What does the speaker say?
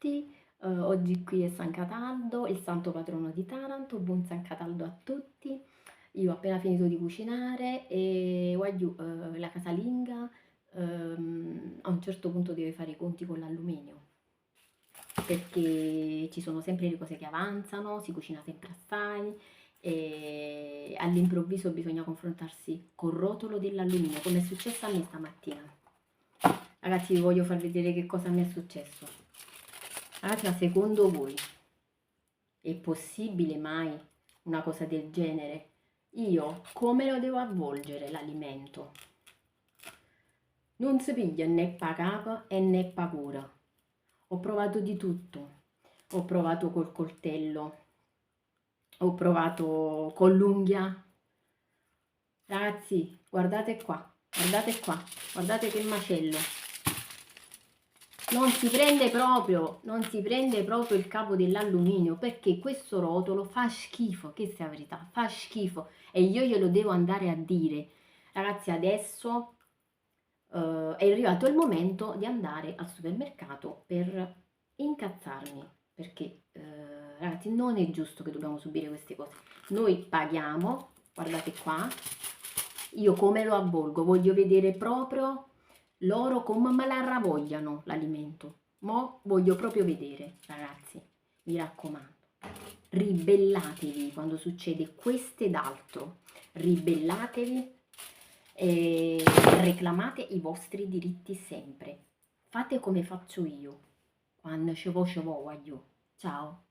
tutti, oggi qui è San Cataldo, il santo patrono di Taranto, buon San Cataldo a tutti. Io ho appena finito di cucinare e guagliù, la casalinga a un certo punto deve fare i conti con l'alluminio, perché ci sono sempre le cose che avanzano, si cucina sempre assai e all'improvviso bisogna confrontarsi col rotolo dell'alluminio, come è successo a me stamattina. Ragazzi, vi voglio far vedere che cosa mi è successo. Ragazzi, ma secondo voi è possibile mai una cosa del genere? Io come lo devo avvolgere l'alimento? Non si piglia né pa capo e né pa cura. Ho provato di tutto. Ho provato col coltello, ho provato con l'unghia. Ragazzi, guardate che macello. Non si prende proprio il capo dell'alluminio, perché questo rotolo fa schifo, che sia la verità, fa schifo e io glielo devo andare a dire. Ragazzi, adesso è arrivato il momento di andare al supermercato per incazzarmi, perché ragazzi non è giusto che dobbiamo subire queste cose. Noi paghiamo, guardate qua, io come lo avvolgo, voglio vedere proprio loro come me la ravogliano l'alimento. Mo' voglio proprio vedere, ragazzi, mi raccomando. Ribellatevi quando succede questo ed altro. Ribellatevi e reclamate i vostri diritti sempre. Fate come faccio io. Quando ce vo, voglio. Ciao.